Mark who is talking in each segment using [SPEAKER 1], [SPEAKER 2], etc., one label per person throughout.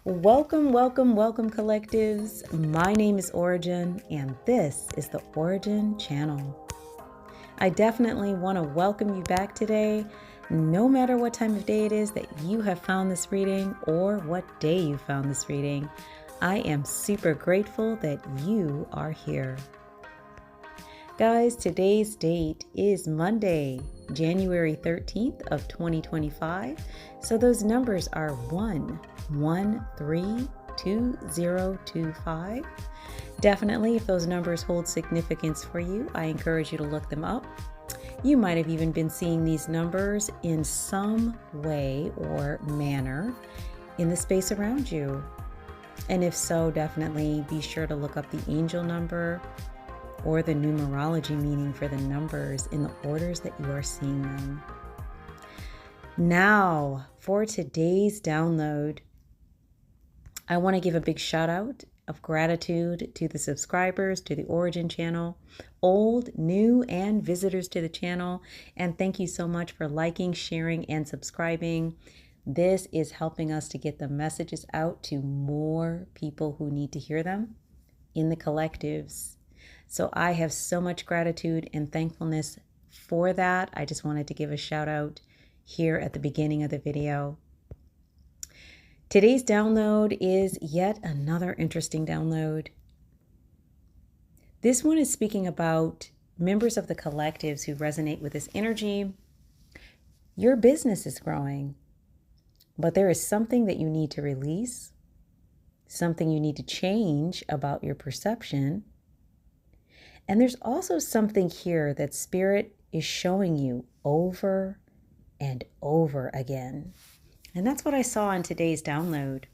[SPEAKER 1] Welcome, welcome, welcome, collectives. My name is Ora-gen, and this is the Ora-gen Channel. I definitely want to welcome you back today, no matter what time of day it is that you have found this reading or what day you found this reading. I am super grateful that you are here. Guys, today's date is Monday, January 13th of 2025. So those numbers are 1132025. Definitely, if those numbers hold significance for you, I encourage you to look them up. You might have even been seeing these numbers in some way or manner in the space around you. And if so, definitely be sure to look up the angel number or the numerology meaning for the numbers in the orders that you are seeing them. Now, for today's download, I want to give a big shout out of gratitude to the subscribers to the Ora-gen Channel, old, new, and visitors to the channel. And thank you so much for liking, sharing, and subscribing. This is helping us to get the messages out to more people who need to hear them in the collectives. So I have so much gratitude and thankfulness for that. I just wanted to give a shout out here at the beginning of the video. Today's download is yet another interesting download. This one is speaking about members of the collectives who resonate with this energy. Your business is growing, but there is something that you need to release, something you need to change about your perception. And there's also something here that Spirit is showing you over and over again. And that's what I saw in today's download.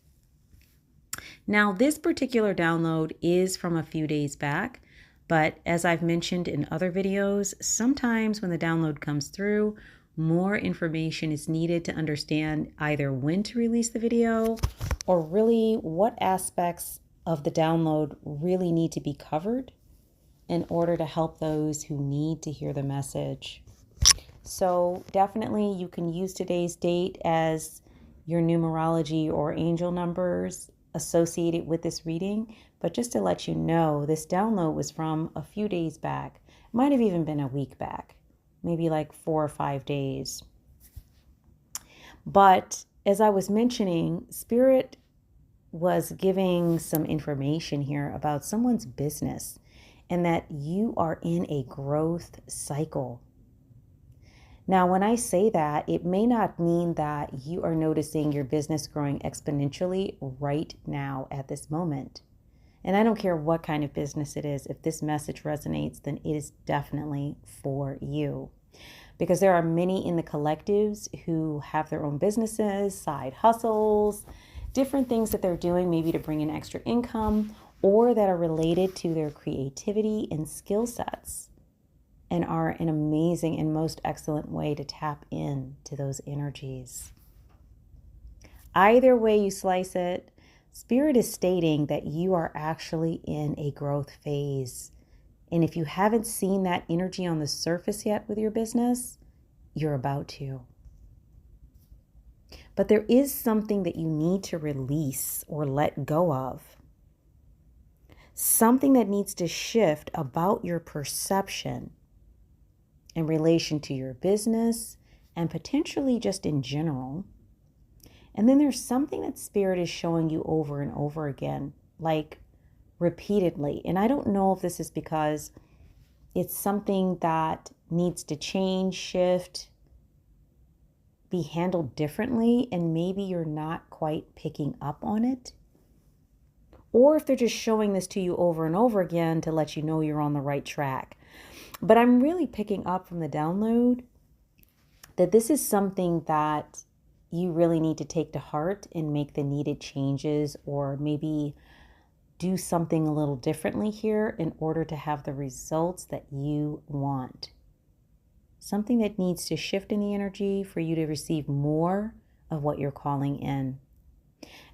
[SPEAKER 1] Now, this particular download is from a few days back, but as I've mentioned in other videos, sometimes when the download comes through, more information is needed to understand either when to release the video or really what aspects of the download really need to be covered in order to help those who need to hear the message. So definitely you can use today's date as your numerology or angel numbers associated with this reading. But just to let you know, this download was from a few days back. It might have even been a week back, maybe like 4 or 5 days. But as I was mentioning, Spirit was giving some information here about someone's business and that you are in a growth cycle. Now, when I say that, it may not mean that you are noticing your business growing exponentially right now at this moment. And I don't care what kind of business it is. If this message resonates, then it is definitely for you. Because there are many in the collectives who have their own businesses, side hustles, different things that they're doing maybe to bring in extra income or that are related to their creativity and skill sets and are an amazing and most excellent way to tap into those energies. Either way you slice it, Spirit is stating that you are actually in a growth phase. And if you haven't seen that energy on the surface yet with your business, you're about to. But there is something that you need to release or let go of. Something that needs to shift about your perception in relation to your business and potentially just in general. And then there's something that Spirit is showing you over and over again, like repeatedly. And I don't know if this is because it's something that needs to change, shift, be handled differently, and maybe you're not quite picking up on it. Or if they're just showing this to you over and over again to let you know you're on the right track. But I'm really picking up from the download that this is something that you really need to take to heart and make the needed changes or maybe do something a little differently here in order to have the results that you want. Something that needs to shift in the energy for you to receive more of what you're calling in.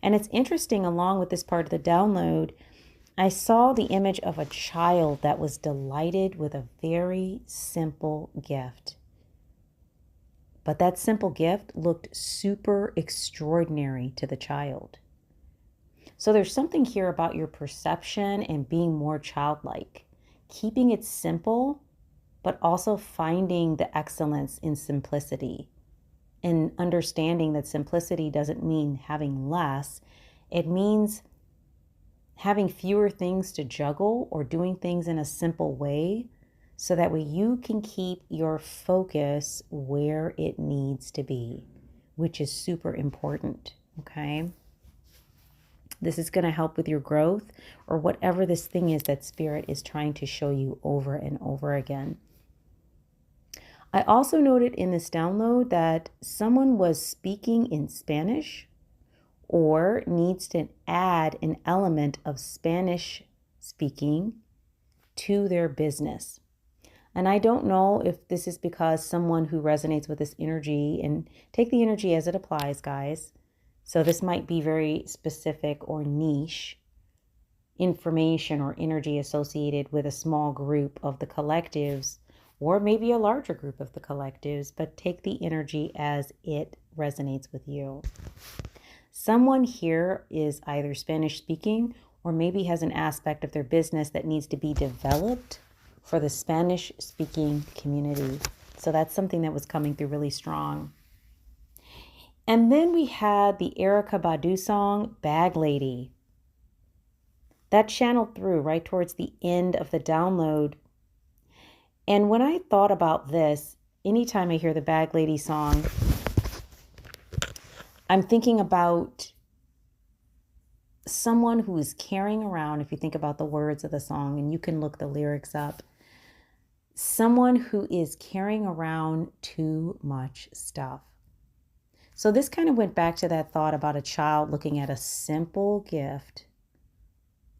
[SPEAKER 1] And it's interesting, along with this part of the download, I saw the image of a child that was delighted with a very simple gift. But that simple gift looked super extraordinary to the child. So there's something here about your perception and being more childlike, keeping it simple, but also finding the excellence in simplicity and understanding that simplicity doesn't mean having less. It means having fewer things to juggle or doing things in a simple way so that way you can keep your focus where it needs to be, which is super important, okay? This is going to help with your growth or whatever this thing is that Spirit is trying to show you over and over again. I also noted in this download that someone was speaking in Spanish or needs to add an element of Spanish speaking to their business. And I don't know if this is because someone who resonates with this energy, and take the energy as it applies, guys. So this might be very specific or niche information or energy associated with a small group of the collectives, or maybe a larger group of the collectives, but take the energy as it resonates with you. Someone here is either Spanish speaking or maybe has an aspect of their business that needs to be developed for the Spanish speaking community. So that's something that was coming through really strong. And then we had the Erykah Badu song, Bag Lady. That channeled through right towards the end of the download. And when I thought about this, anytime I hear the Bag Lady song, I'm thinking about someone who is carrying around, if you think about the words of the song, and you can look the lyrics up, someone who is carrying around too much stuff. So this kind of went back to that thought about a child looking at a simple gift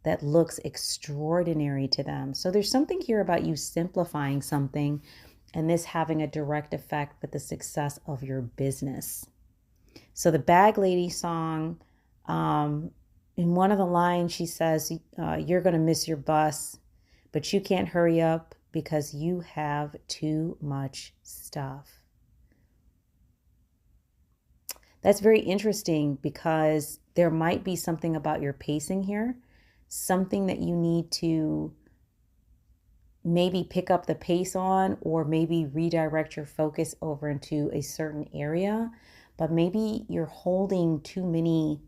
[SPEAKER 1] that looks extraordinary to them. So there's something here about you simplifying something and this having a direct effect with the success of your business. So the Bag Lady song, in one of the lines, she says, you're going to miss your bus, but you can't hurry up because you have too much stuff. That's very interesting because there might be something about your pacing here, something that you need to maybe pick up the pace on, or maybe redirect your focus over into a certain area. But maybe you're holding too many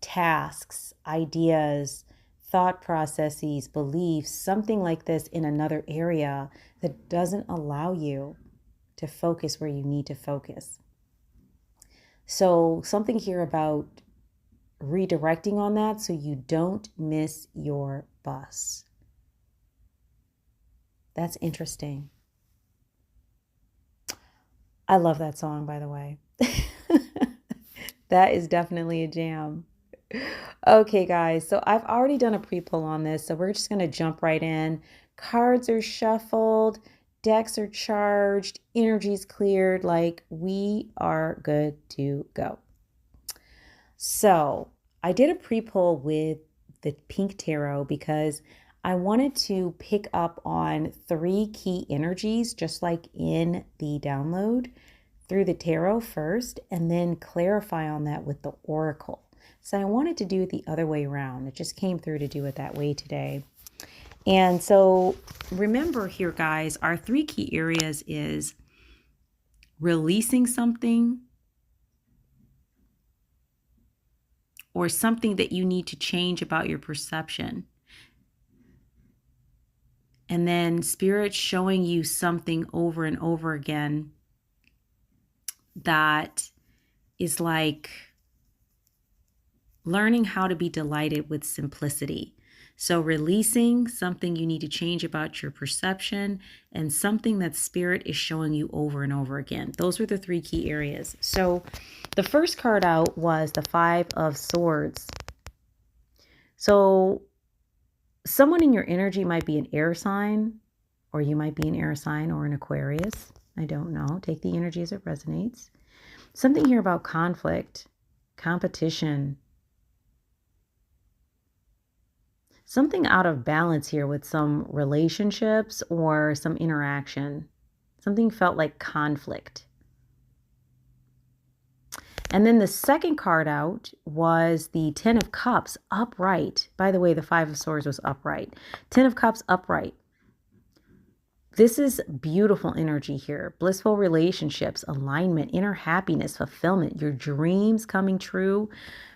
[SPEAKER 1] tasks, ideas, thought processes, beliefs, something like this in another area that doesn't allow you to focus where you need to focus. So something here about redirecting on that so you don't miss your bus. That's interesting. I love that song, by the way. That is definitely a jam. Okay, guys, so I've already done a pre-pull on this, so we're just going to jump right in. Cards are shuffled, decks are charged, energy's cleared, like we are good to go. So I did a pre-pull with the Pink Tarot because I wanted to pick up on 3 key energies, just like in the download, through the tarot first, and then clarify on that with the oracle. So I wanted to do it the other way around. It just came through to do it that way today. And so remember here, guys, our 3 key areas is releasing something or something that you need to change about your perception. And then Spirit showing you something over and over again that is like learning how to be delighted with simplicity. So releasing something you need to change about your perception and something that Spirit is showing you over and over again. Those were the 3 key areas. So the first card out was the 5 of Swords. So someone in your energy might be an air sign, or you might be an air sign or an Aquarius. I don't know. Take the energy as it resonates. Something here about conflict, competition, something out of balance here with some relationships or some interaction. Something felt like conflict. And then the second card out was the Ten of Cups upright. By the way, the Five of Swords was upright. Ten of Cups upright. This is beautiful energy here. Blissful relationships, alignment, inner happiness, fulfillment, your dreams coming true.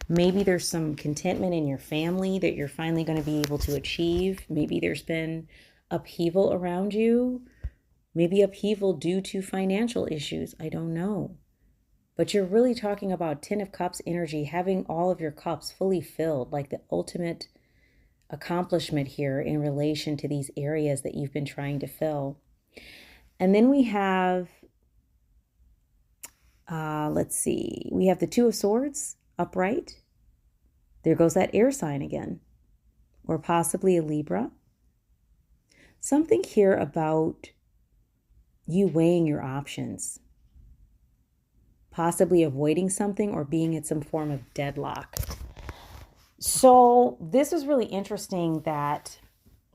[SPEAKER 1] Maybe there's some contentment in your family that you're finally going to be able to achieve. Maybe there's been upheaval around you. Maybe upheaval due to financial issues. I don't know. But you're really talking about Ten of Cups energy, having all of your cups fully filled, like the ultimate accomplishment here in relation to these areas that you've been trying to fill. And then we have, let's see, we have the Two of Swords upright. There goes that air sign again, or possibly a Libra. Something here about you weighing your options, possibly avoiding something or being at some form of deadlock. So this is really interesting that,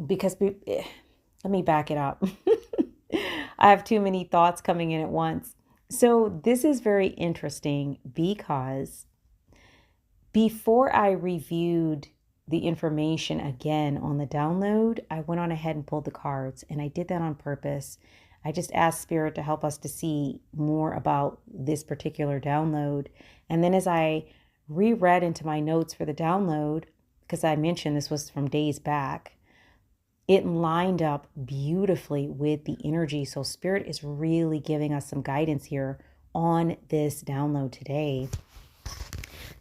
[SPEAKER 1] because let me back it up. I have too many thoughts coming in at once. So this is very interesting because before I reviewed the information again on the download, I went on ahead and pulled the cards, and I did that on purpose. I just asked Spirit to help us to see more about this particular download. And then as I reread into my notes for the download, because I mentioned this was from days back, it lined up beautifully with the energy. So Spirit is really giving us some guidance here on this download today.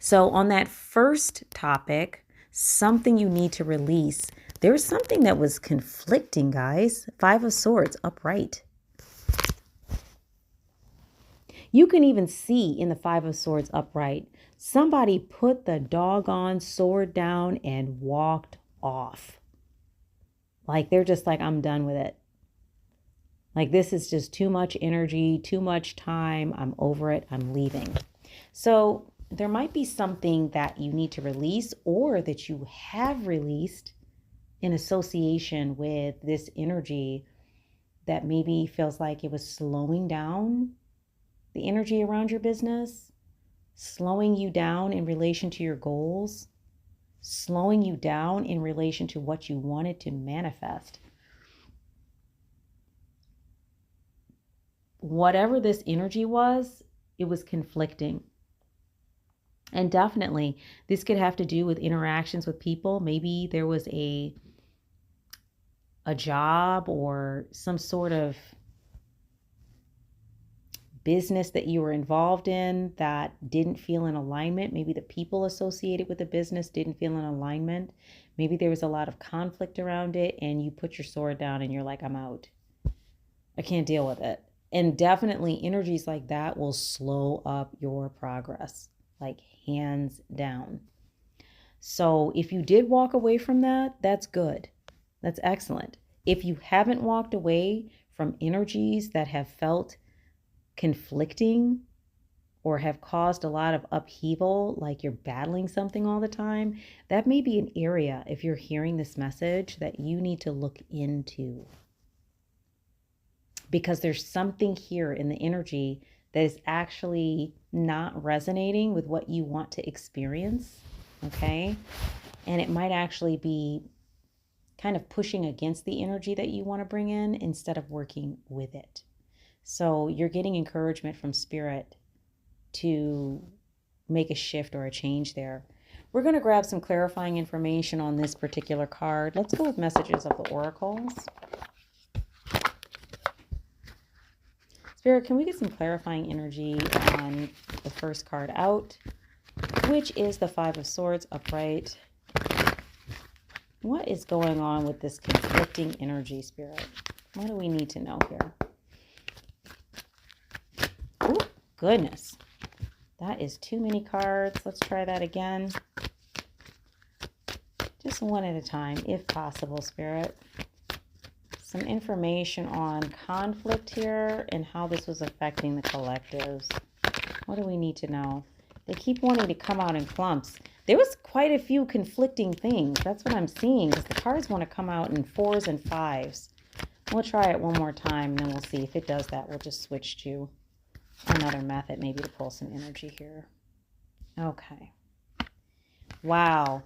[SPEAKER 1] So on that first topic, something you need to release. There was something that was conflicting, guys. Five of Swords upright. You can even see in the Five of Swords upright, somebody put the doggone sword down and walked off. Like they're just like, I'm done with it. Like this is just too much energy, too much time. I'm over it. I'm leaving. So there might be something that you need to release or that you have released in association with this energy that maybe feels like it was slowing down the energy around your business, slowing you down in relation to your goals, slowing you down in relation to what you wanted to manifest. Whatever this energy was, it was conflicting. And definitely, this could have to do with interactions with people. Maybe there was a job or some sort of business that you were involved in that didn't feel in alignment. Maybe the people associated with the business didn't feel in alignment. Maybe there was a lot of conflict around it and you put your sword down and you're like, I'm out. I can't deal with it. And definitely energies like that will slow up your progress, like hands down. So if you did walk away from that, that's good. That's excellent. If you haven't walked away from energies that have felt conflicting or have caused a lot of upheaval, like you're battling something all the time, that may be an area, if you're hearing this message, that you need to look into. Because there's something here in the energy that is actually not resonating with what you want to experience, okay? And it might actually be kind of pushing against the energy that you want to bring in instead of working with it. So you're getting encouragement from Spirit to make a shift or a change there. We're going to grab some clarifying information on this particular card. Let's go with messages of the oracles. Spirit, can we get some clarifying energy on the first card out, which is the Five of Swords upright? What is going on with this conflicting energy, Spirit? What do we need to know here? Oh, goodness. That is too many cards. Let's try that again. Just one at a time, if possible, Spirit. Some information on conflict here and how this was affecting the collectives. What do we need to know? They keep wanting to come out in clumps. There was quite a few conflicting things. That's what I'm seeing, because the cards want to come out in 4s and 5s. We'll try it one more time, and then we'll see. If it does that, we'll just switch to another method, maybe to pull some energy here. Okay. Wow.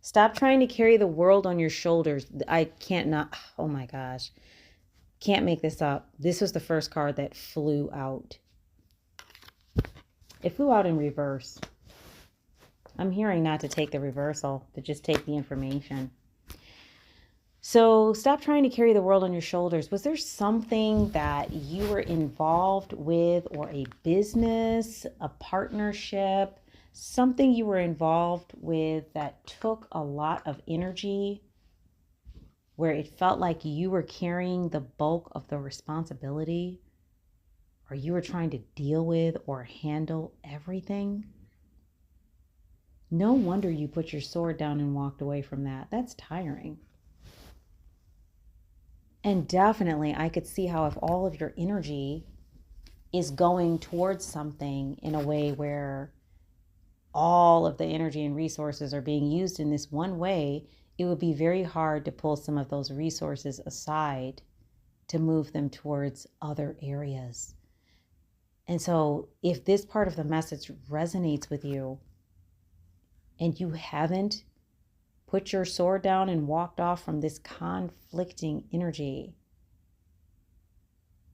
[SPEAKER 1] Stop trying to carry the world on your shoulders. I can't not. Oh my gosh. Can't make this up. This was the first card that flew out. It flew out in reverse. I'm hearing not to take the reversal, to just take the information. So stop trying to carry the world on your shoulders. Was there something that you were involved with, or a business, a partnership, something you were involved with that took a lot of energy, where it felt like you were carrying the bulk of the responsibility, or you were trying to deal with or handle everything? No wonder you put your sword down and walked away from that. That's tiring. And definitely, I could see how if all of your energy is going towards something in a way where all of the energy and resources are being used in this one way, it would be very hard to pull some of those resources aside to move them towards other areas. And so, if this part of the message resonates with you and you haven't put your sword down and walked off from this conflicting energy,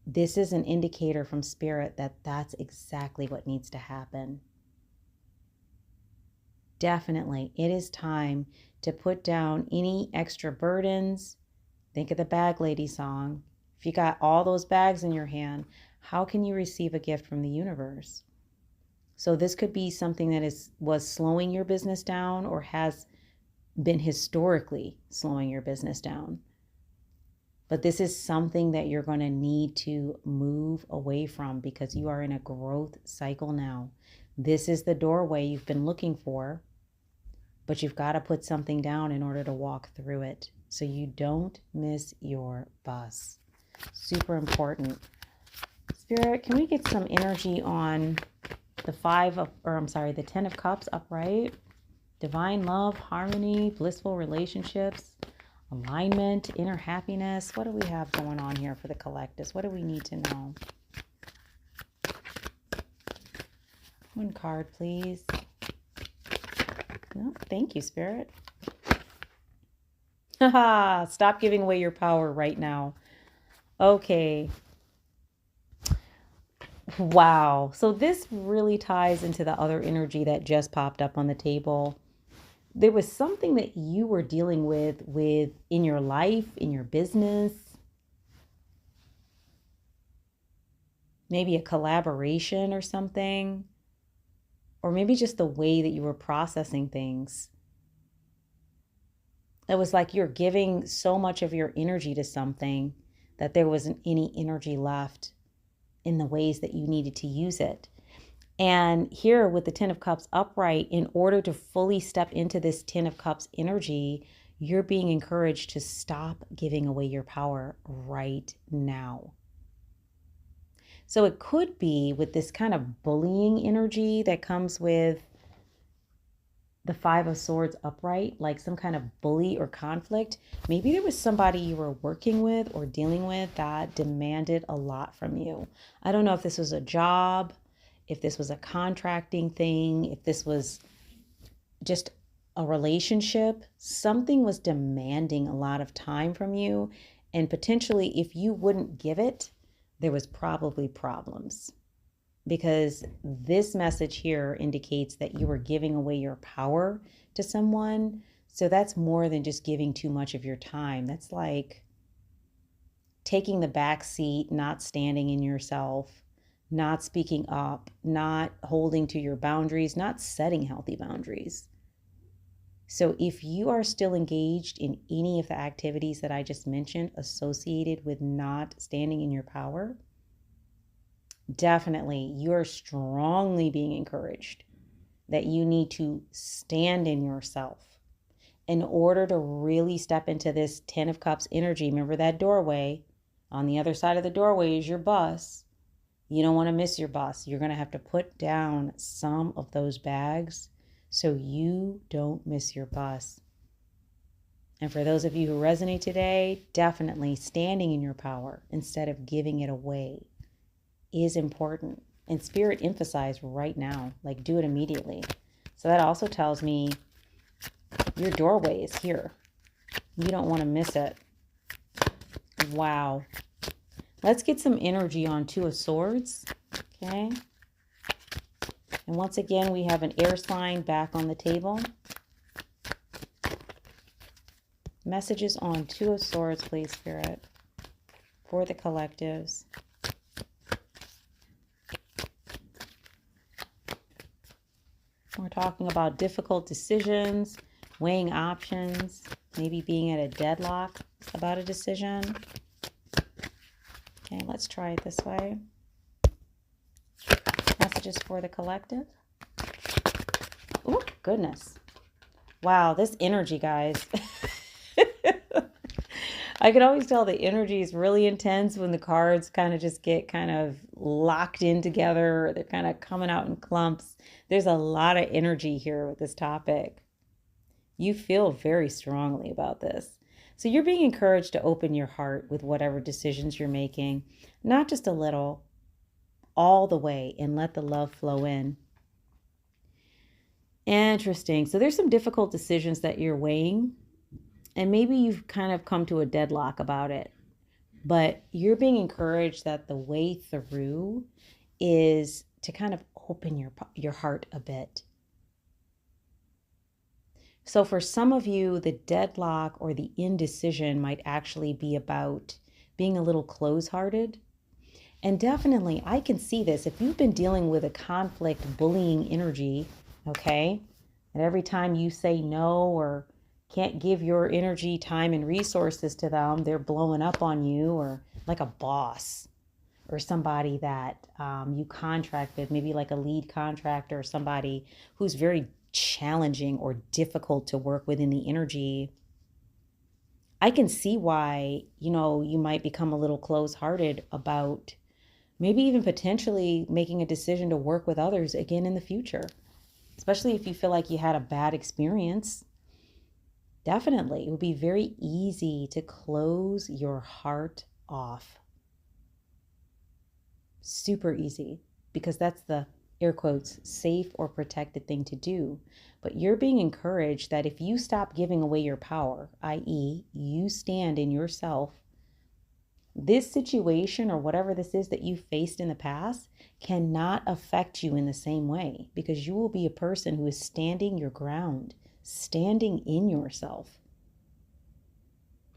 [SPEAKER 1] this is an indicator from Spirit that that's exactly what needs to happen. Definitely, it is time to put down any extra burdens. Think of the Bag Lady song. If you got all those bags in your hand, how can you receive a gift from the universe? So this could be something that was slowing your business down, or has been historically slowing your business down. But this is something that you're going to need to move away from, because you are in a growth cycle now. This is the doorway you've been looking for, but you've got to put something down in order to walk through it so you don't miss your bus. Super important. Spirit, can we get some energy on the the 10 of Cups upright? Divine love, harmony, blissful relationships, alignment, inner happiness. What do we have going on here for the collectives? What do we need to know? One card, please. No, thank you, Spirit. Haha, stop giving away your power right now. Okay. Wow. So this really ties into the other energy that just popped up on the table. There was something that you were dealing with in your life, in your business, maybe a collaboration or something, or maybe just the way that you were processing things. It was like you're giving so much of your energy to something that there wasn't any energy left in the ways that you needed to use it. And here with the 10 of Cups upright, in order to fully step into this 10 of Cups energy, you're being encouraged to stop giving away your power right now. So it could be with this kind of bullying energy that comes with the 5 of Swords upright, like some kind of bully or conflict. Maybe there was somebody you were working with or dealing with that demanded a lot from you. I don't know if this was a job, if this was a contracting thing, if this was just a relationship. Something was demanding a lot of time from you, and potentially if you wouldn't give it, there was probably problems. Because this message here indicates that you were giving away your power to someone. So that's more than just giving too much of your time. That's like taking the back seat, not standing in yourself, not speaking up, not holding to your boundaries, not setting healthy boundaries. So if you are still engaged in any of the activities that I just mentioned associated with not standing in your power, definitely you're strongly being encouraged that you need to stand in yourself in order to really step into this 10 of Cups energy. Remember that doorway. On the other side of the doorway is your bus. You don't want to miss your bus. You're going to have to put down some of those bags so you don't miss your bus. And for those of you who resonate today, definitely standing in your power instead of giving it away is important. And Spirit emphasized right now, like do it immediately. So that also tells me your doorway is here. You don't want to miss it. Wow. Let's get some energy on Two of Swords. Okay. And once again, we have an air sign back on the table. Messages on Two of Swords, please, Spirit, for the collectives. We're talking about difficult decisions, weighing options, maybe being at a deadlock about a decision. Okay, let's try it this way. Messages for the collective. Oh, goodness. Wow, this energy, guys. I can always tell the energy is really intense when the cards kind of just get kind of locked in together. They're kind of coming out in clumps. There's a lot of energy here with this topic. You feel very strongly about this. So you're being encouraged to open your heart with whatever decisions you're making, not just a little, all the way, and let the love flow in. Interesting. So there's some difficult decisions that you're weighing. And maybe you've kind of come to a deadlock about it, but you're being encouraged that the way through is to kind of open your heart a bit. So for some of you, the deadlock or the indecision might actually be about being a little close-hearted. And definitely, I can see this. If you've been dealing with a conflict, bullying energy, okay, and every time you say no or can't give your energy, time, and resources to them, they're blowing up on you, or like a boss or somebody that you contract with, maybe like a lead contractor or somebody who's very challenging or difficult to work with in the energy. I can see why, you might become a little close-hearted about maybe even potentially making a decision to work with others again in the future, especially if you feel like you had a bad experience. Definitely, it would be very easy to close your heart off. Super easy, because that's the, air quotes, safe or protected thing to do. But you're being encouraged that if you stop giving away your power, i.e., you stand in yourself, this situation or whatever this is that you faced in the past cannot affect you in the same way, because you will be a person who is standing your ground, standing in yourself.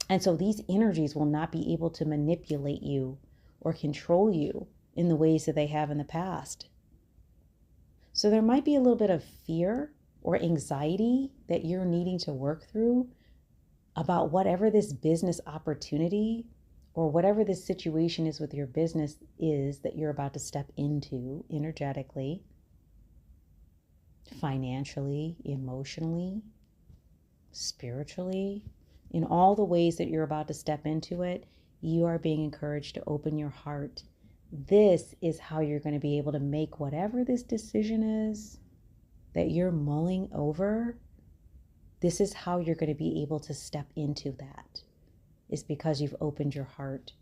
[SPEAKER 1] And so these energies will not be able to manipulate you or control you in the ways that they have in the past. So there might be a little bit of fear or anxiety that you're needing to work through about whatever this business opportunity or whatever this situation is with your business is that you're about to step into energetically, financially, emotionally, spiritually. In all the ways that you're about to step into it, you are being encouraged to open your heart. This is how you're going to be able to make whatever this decision is that you're mulling over. This is how you're going to be able to step into that. It's because you've opened your heart.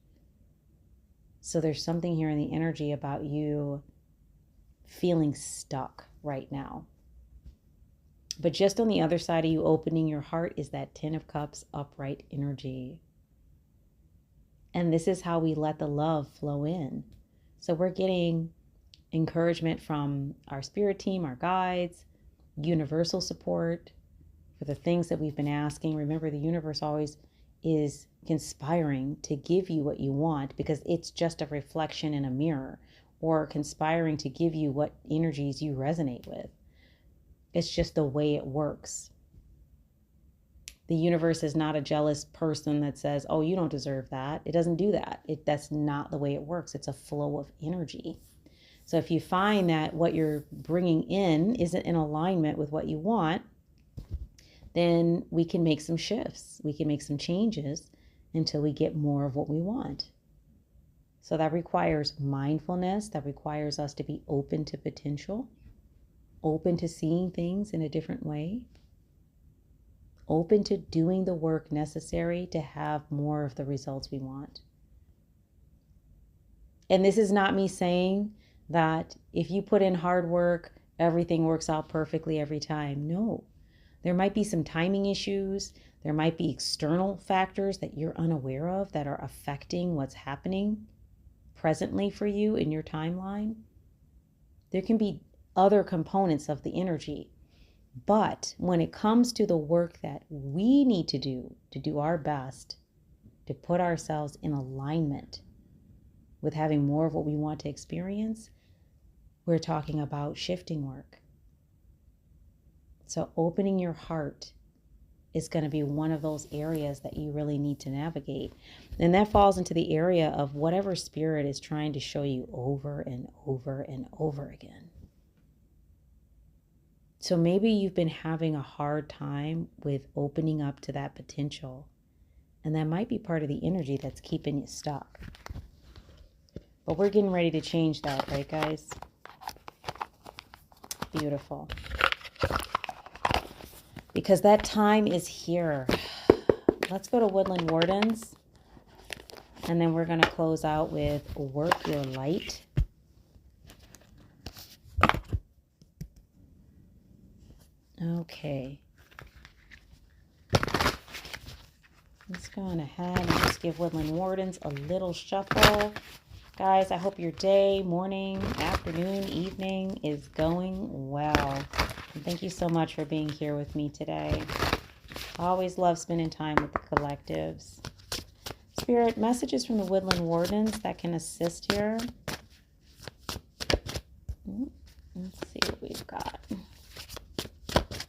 [SPEAKER 1] So there's something here in the energy about you feeling stuck right now. But just on the other side of you opening your heart is that Ten of Cups upright energy. And this is how we let the love flow in. So we're getting encouragement from our spirit team, our guides, universal support for the things that we've been asking. Remember, the universe always is conspiring to give you what you want, because it's just a reflection in a mirror, or conspiring to give you what energies you resonate with. It's just the way it works. The universe is not a jealous person that says, oh, you don't deserve that. It doesn't do that. That's not the way it works. It's a flow of energy. So if you find that what you're bringing in isn't in alignment with what you want, then we can make some shifts. We can make some changes until we get more of what we want. So that requires mindfulness. That requires us to be open to potential, open to seeing things in a different way, open to doing the work necessary to have more of the results we want. And this is not me saying that if you put in hard work, everything works out perfectly every time. No, there might be some timing issues. There might be external factors that you're unaware of that are affecting what's happening presently for you in your timeline. There can be other components of the energy. But when it comes to the work that we need to do our best to put ourselves in alignment with having more of what we want to experience, we're talking about shifting work. So opening your heart is going to be one of those areas that you really need to navigate. And that falls into the area of whatever spirit is trying to show you over and over and over again. So maybe you've been having a hard time with opening up to that potential. And that might be part of the energy that's keeping you stuck. But we're getting ready to change that, right, guys? Beautiful. Because that time is here. Let's go to Woodland Wardens. And then we're going to close out with Work Your Light. Okay. Let's go on ahead and just give Woodland Wardens a little shuffle. Guys, I hope your day, morning, afternoon, evening is going well. And thank you so much for being here with me today. I always love spending time with the collectives. Spirit, messages from the Woodland Wardens that can assist here. Let's see what we've got.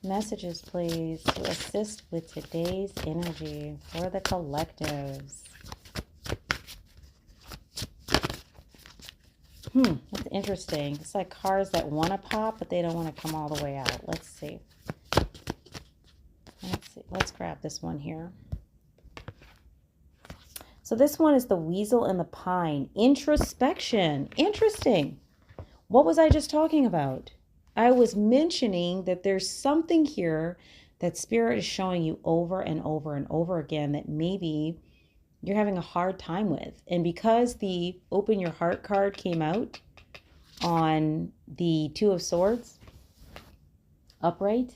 [SPEAKER 1] Messages, please, to assist with today's energy for the collectives. That's interesting. It's like cards that want to pop, but they don't want to come all the way out. Let's see. Let's grab this one here. So this one is the Weasel and the Pine. Introspection. Interesting. What was I just talking about? I was mentioning that there's something here that Spirit is showing you over and over and over again that maybe you're having a hard time with. And because the Open Your Heart card came out on the Two of Swords, upright,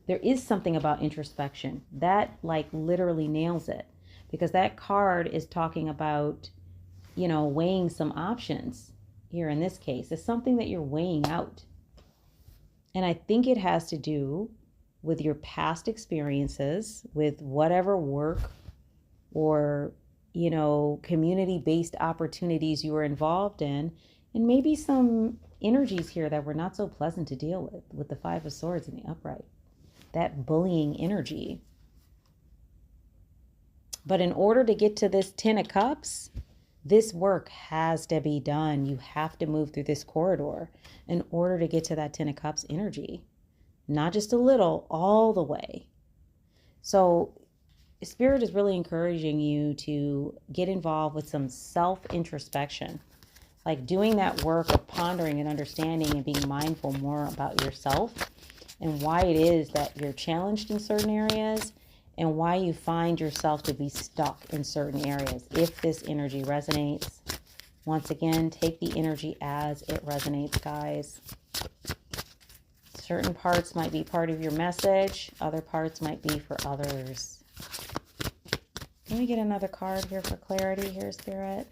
[SPEAKER 1] there is something about introspection. That like literally nails it. Because that card is talking about, weighing some options. Here in this case, is something that you're weighing out. And I think it has to do with your past experiences, with whatever work or, community-based opportunities you were involved in, and maybe some energies here that were not so pleasant to deal with the Five of Swords in the upright. That bullying energy. But in order to get to this Ten of Cups, this work has to be done. You have to move through this corridor in order to get to that Ten of Cups energy. Not just a little, all the way. So Spirit is really encouraging you to get involved with some self-introspection. Like doing that work of pondering and understanding and being mindful more about yourself and why it is that you're challenged in certain areas and why you find yourself to be stuck in certain areas. If this energy resonates, once again, take the energy as it resonates, guys. Certain parts might be part of your message. Other parts might be for others. Can we get another card here for clarity here, Spirit?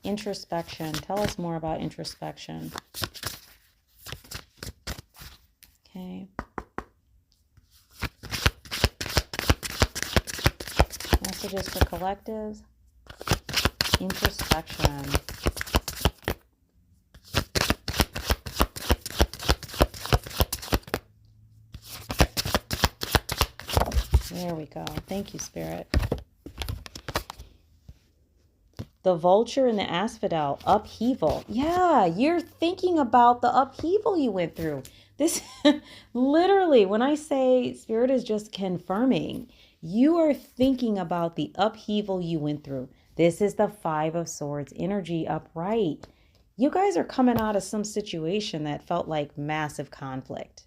[SPEAKER 1] Introspection. Tell us more about introspection. Okay. Messages for collectives. Introspection. There we go. Thank you, Spirit. The Vulture and the Asphodel. Upheaval. Yeah, you're thinking about the upheaval you went through. This, literally, when I say Spirit is just confirming, you are thinking about the upheaval you went through. This is the Five of Swords energy upright. You guys are coming out of some situation that felt like massive conflict.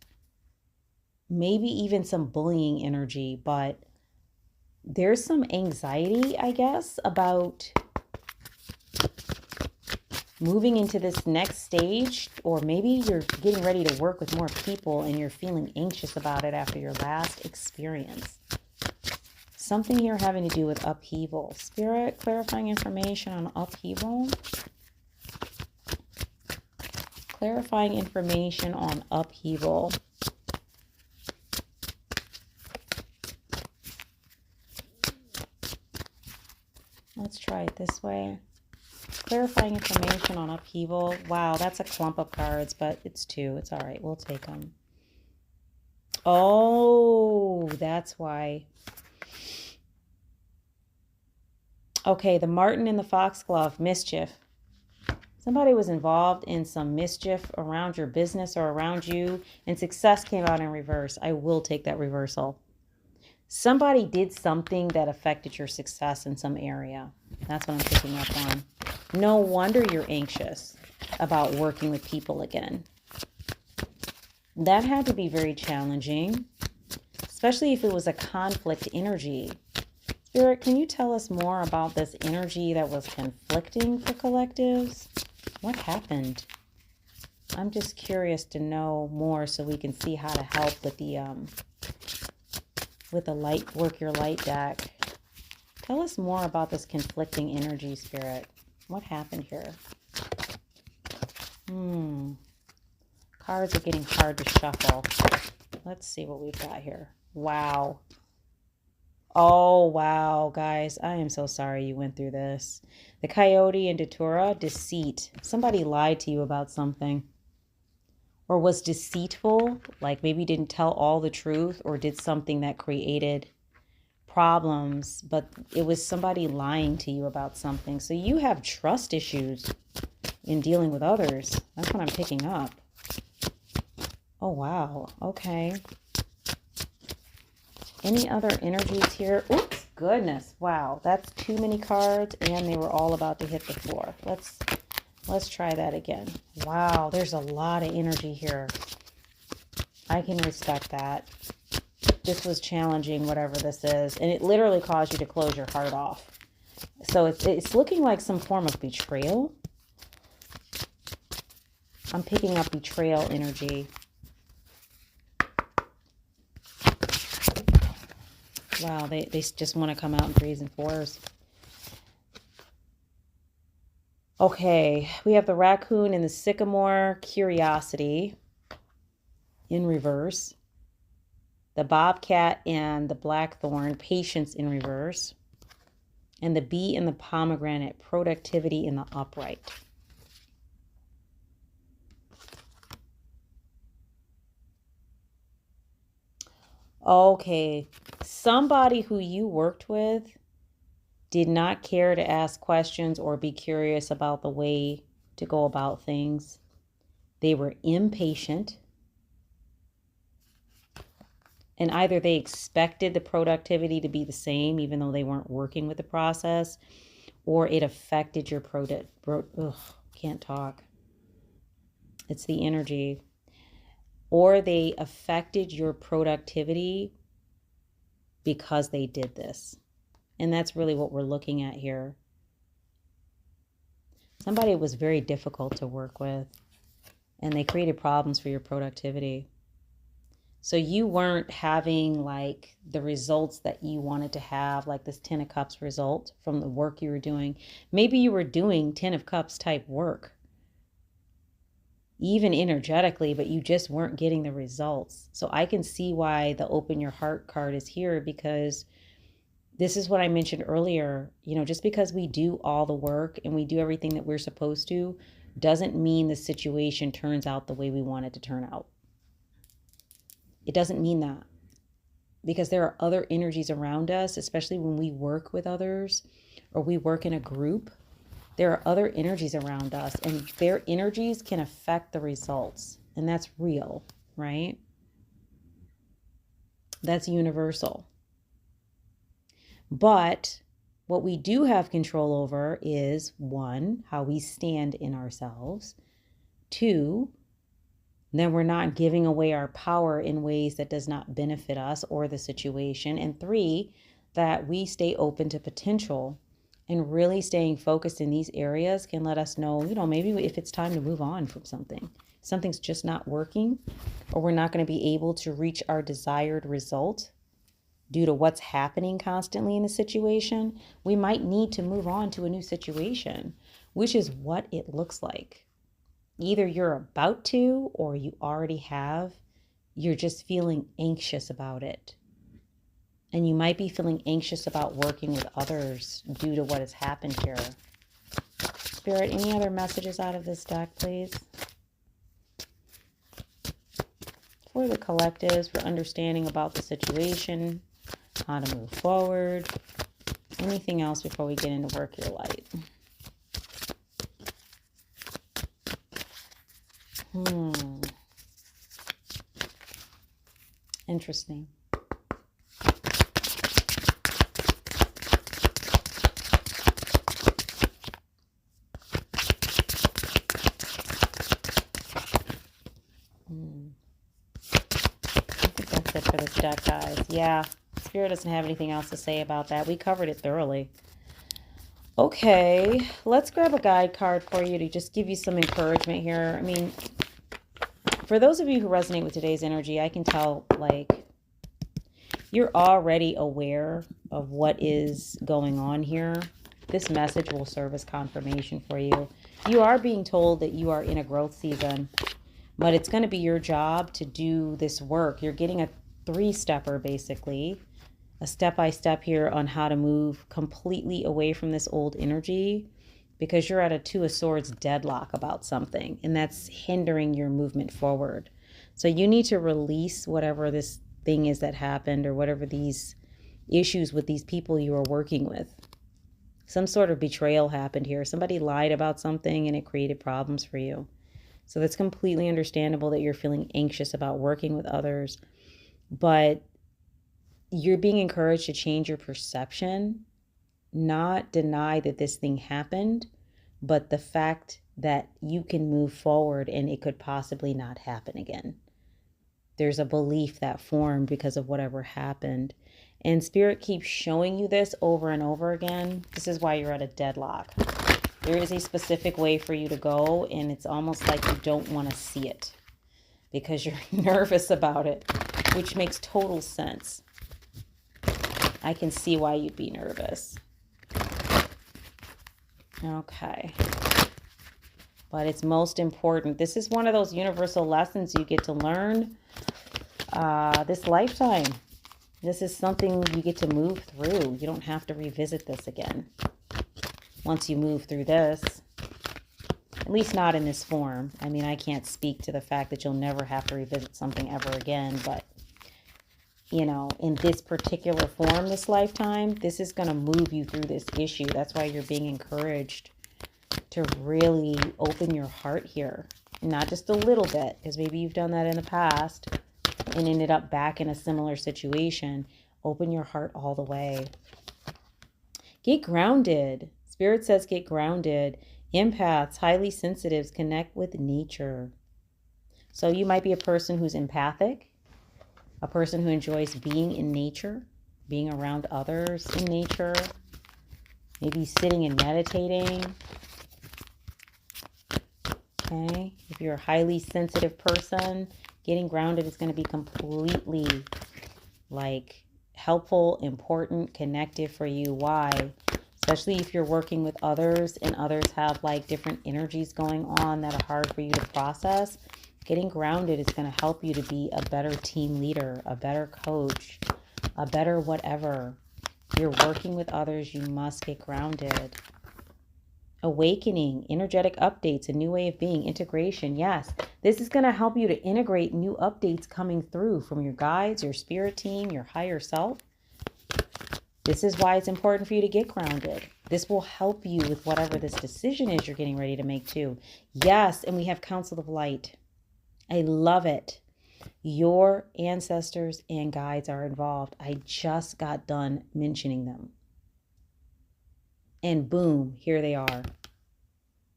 [SPEAKER 1] Maybe even some bullying energy, but there's some anxiety, I guess, about moving into this next stage, or maybe you're getting ready to work with more people and you're feeling anxious about it after your last experience. Something here having to do with upheaval. Spirit, clarifying information on upheaval. Clarifying information on upheaval. Let's try it this way. Clarifying information on upheaval. Wow, that's a clump of cards, but it's two. It's all right. We'll take them. Oh, that's why. Okay, the marten and the foxglove, mischief. Somebody was involved in some mischief around your business or around you, and success came out in reverse. I will take that reversal. Somebody did something that affected your success in some area. That's what I'm picking up on. No wonder you're anxious about working with people again. That had to be very challenging, especially if it was a conflict energy. Spirit, can you tell us more about this energy that was conflicting for collectives? What happened? I'm just curious to know more so we can see how to help with the light, work your light deck. Tell us more about this conflicting energy, Spirit. What happened here? Cards are getting hard to shuffle. Let's see what we've got here. Wow. Oh, wow, guys. I am so sorry you went through this. The Coyote and Datura, deceit. Somebody lied to you about something. Or was deceitful, like maybe didn't tell all the truth or did something that created problems, but it was somebody lying to you about something. So you have trust issues in dealing with others. That's what I'm picking up. Oh, wow. Okay. Any other energies here? Oops, goodness. Wow, that's too many cards, and they were all about to hit the floor. Let's try that again. Wow, there's a lot of energy here. I can respect that. This was challenging, whatever this is, and it literally caused you to close your heart off. So it's looking like some form of betrayal. I'm picking up betrayal energy. Wow, they just want to come out in 3s and 4s. Okay, we have the raccoon and the sycamore, curiosity in reverse. The bobcat and the blackthorn, patience in reverse. And the bee and the pomegranate, productivity in the upright. Okay, somebody who you worked with did not care to ask questions or be curious about the way to go about things. They were impatient. And either they expected the productivity to be the same, even though they weren't working with the process, or it affected your can't talk. It's the energy. Or they affected your productivity because they did this. And that's really what we're looking at here. Somebody was very difficult to work with, and they created problems for your productivity. So you weren't having like the results that you wanted to have, like this 10 of Cups result from the work you were doing. Maybe you were doing 10 of Cups type work, even energetically, but you just weren't getting the results. So I can see why the open your heart card is here, because this is what I mentioned earlier. You know, just because we do all the work and we do everything that we're supposed to doesn't mean the situation turns out the way we want it to turn out. It doesn't mean that, because there are other energies around us, especially when we work with others or we work in a group. There are other energies around us, and their energies can affect the results. And that's real, right? That's universal. But what we do have control over is, 1, how we stand in ourselves. 2, then we're not giving away our power in ways that does not benefit us or the situation. And 3, that we stay open to potential And really staying focused in these areas can let us know, maybe if it's time to move on from something. Something's just not working, or we're not going to be able to reach our desired result due to what's happening constantly in the situation. We might need to move on to a new situation, which is what it looks like. Either you're about to, or you already have. You're just feeling anxious about it. And you might be feeling anxious about working with others due to what has happened here. Spirit, any other messages out of this deck, please? For the collectives, for understanding about the situation, how to move forward. Anything else before we get into work your light? Interesting. I think that's it for this deck, guys. Yeah, Spirit doesn't have anything else to say about that. We covered it thoroughly. Okay, let's grab a guide card for you to just give you some encouragement here. I mean, for those of you who resonate with today's energy, I can tell, like, you're already aware of what is going on here. This message will serve as confirmation for you. You are being told that you are in a growth season, but it's going to be your job to do this work. You're getting a 3-stepper, basically, a step-by-step here on how to move completely away from this old energy, because you're at a 2 of Swords deadlock about something, and that's hindering your movement forward. So you need to release whatever this thing is that happened, or whatever these issues with these people you are working with. Some sort of betrayal happened here. Somebody lied about something and it created problems for you. So that's completely understandable that you're feeling anxious about working with others, but you're being encouraged to change your perception, not deny that this thing happened, but the fact that you can move forward and it could possibly not happen again. There's a belief that formed because of whatever happened. And Spirit keeps showing you this over and over again. This is why you're at a deadlock. There is a specific way for you to go, and it's almost like you don't want to see it because you're nervous about it, which makes total sense. I can see why you'd be nervous. Okay. But it's most important. This is one of those universal lessons you get to learn this lifetime. This is something you get to move through. You don't have to revisit this again. Once you move through this, at least not in this form. I mean, I can't speak to the fact that you'll never have to revisit something ever again, but in this particular form, this lifetime, this is going to move you through this issue. That's why you're being encouraged to really open your heart here. Not just a little bit, because maybe you've done that in the past and ended up back in a similar situation. Open your heart all the way. Get grounded. Spirit says get grounded. Empaths, highly sensitives, connect with nature. So you might be a person who's empathic, a person who enjoys being in nature, being around others in nature, maybe sitting and meditating. Okay, if you're a highly sensitive person, getting grounded is going to be completely helpful, important, connective for you. Why? Especially if you're working with others and others have different energies going on that are hard for you to process. Getting grounded is going to help you to be a better team leader, a better coach, a better whatever. You're working with others, you must get grounded. Awakening, energetic updates, a new way of being, integration. Yes, this is going to help you to integrate new updates coming through from your guides, your spirit team, your higher self. This is why it's important for you to get grounded. This will help you with whatever this decision is you're getting ready to make too. Yes, and we have Council of Light. I love it. Your ancestors and guides are involved. I just got done mentioning them. And boom, here they are.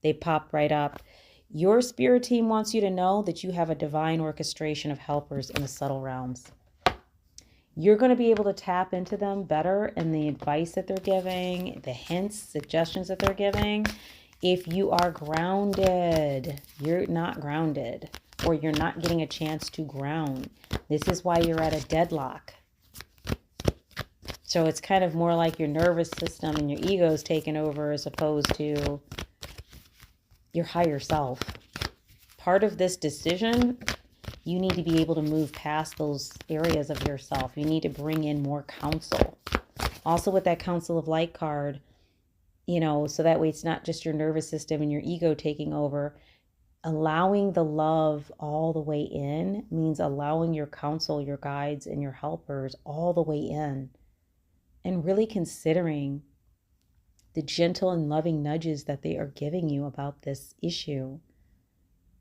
[SPEAKER 1] They popped right up. Your spirit team wants you to know that you have a divine orchestration of helpers in the subtle realms. You're going to be able to tap into them better and the advice that they're giving, the hints, suggestions that they're giving. If you are grounded, you're not grounded, or you're not getting a chance to ground. This is why you're at a deadlock. So it's kind of more like your nervous system and your ego is taking over as opposed to your higher self. Part of this decision, you need to be able to move past those areas of yourself. You need to bring in more counsel. Also with that Council of Light card, you know, so that way it's not just your nervous system and your ego taking over. Allowing the love all the way in means allowing your counsel, your guides, and your helpers all the way in. And really considering the gentle and loving nudges that they are giving you about this issue.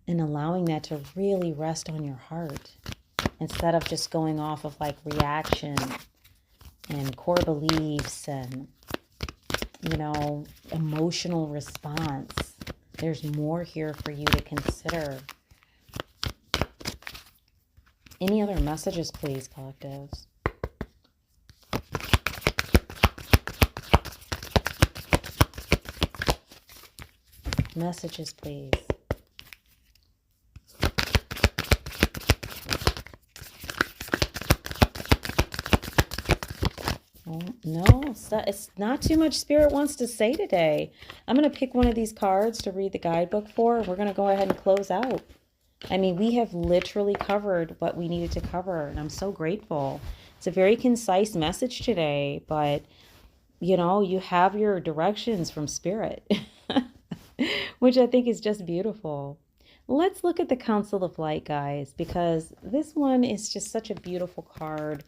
[SPEAKER 1] And allowing that to really rest on your heart. Instead of just going off of like reaction and core beliefs and, you know, emotional response. There's more here for you to consider. Any other messages, please, collectives? Messages, please. No, it's not too much Spirit wants to say today. I'm going to pick one of these cards to read the guidebook for, and we're going to go ahead and close out. I mean, we have literally covered what we needed to cover, and I'm so grateful. It's a very concise message today, but, you know, you have your directions from Spirit, which I think is just beautiful. Let's look at the Council of Light, guys, because this one is just such a beautiful card.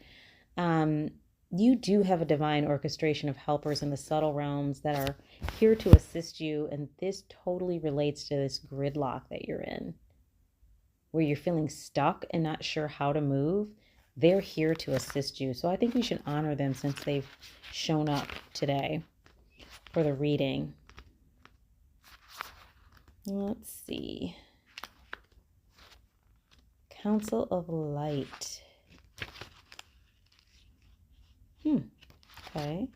[SPEAKER 1] You do have a divine orchestration of helpers in the subtle realms that are here to assist you. And this totally relates to this gridlock that you're in, where you're feeling stuck and not sure how to move. They're here to assist you. So I think we should honor them since they've shown up today for the reading. Let's see. Council of Light. Okay.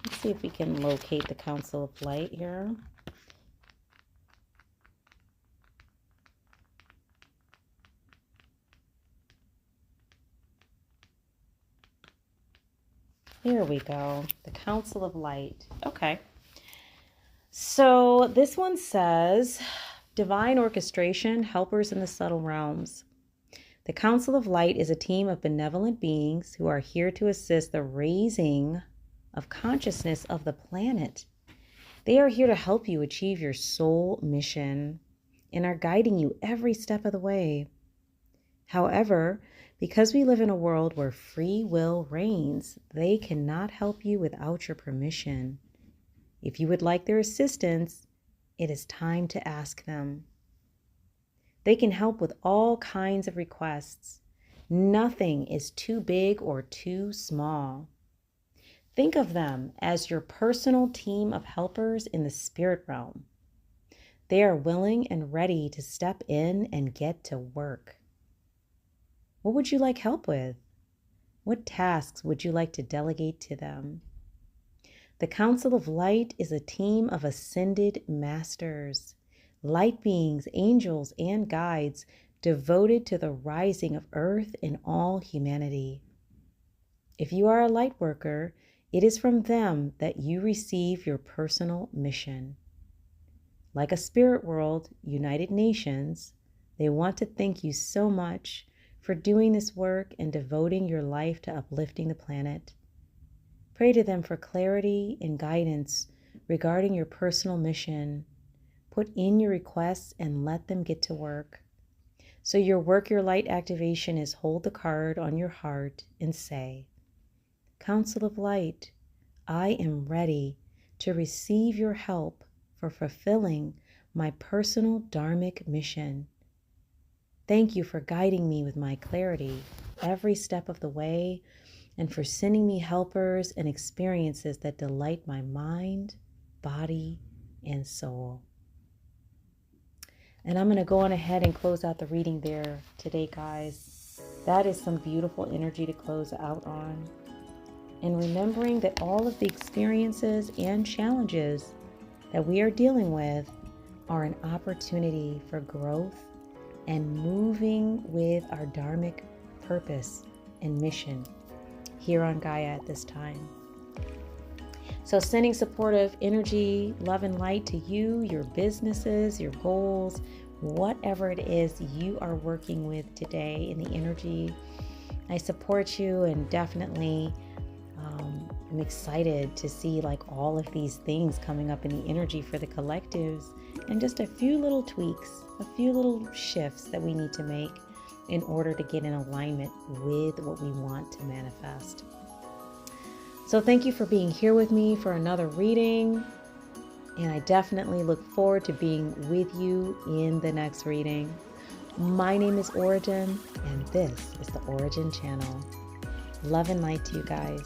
[SPEAKER 1] Let's see if we can locate the Council of Light here. Here we go. The Council of Light. Okay. So this one says, divine orchestration, helpers in the subtle realms. The Council of Light is a team of benevolent beings who are here to assist the raising of consciousness of the planet. They are here to help you achieve your soul mission and are guiding you every step of the way. However, because we live in a world where free will reigns, they cannot help you without your permission. If you would like their assistance, it is time to ask them. They can help with all kinds of requests. Nothing is too big or too small. Think of them as your personal team of helpers in the spirit realm. They are willing and ready to step in and get to work. What would you like help with? What tasks would you like to delegate to them? The Council of Light is a team of ascended masters, light beings, angels, and guides devoted to the rising of earth and all humanity. If you are a light worker, it is from them that you receive your personal mission. Like a spirit world, United Nations, they want to thank you so much for doing this work and devoting your life to uplifting the planet. Pray to them for clarity and guidance regarding your personal mission. Put in your requests and let them get to work. So your work, your light activation is hold the card on your heart and say, Council of Light, I am ready to receive your help for fulfilling my personal dharmic mission. Thank you for guiding me with my clarity every step of the way and for sending me helpers and experiences that delight my mind, body, and soul. And I'm going to go on ahead and close out the reading there today, guys. That is some beautiful energy to close out on. And remembering that all of the experiences and challenges that we are dealing with are an opportunity for growth and moving with our dharmic purpose and mission here on Gaia at this time. So sending supportive energy, love and light to you, your businesses, your goals, whatever it is you are working with today in the energy. I support you, and definitely I'm excited to see like all of these things coming up in the energy for the collectives, and just a few little tweaks, a few little shifts that we need to make in order to get in alignment with what we want to manifest. So thank you for being here with me for another reading, and I definitely look forward to being with you in the next reading. My name is Ora-gen, and this is the Ora-gen Channel. Love and light to you guys.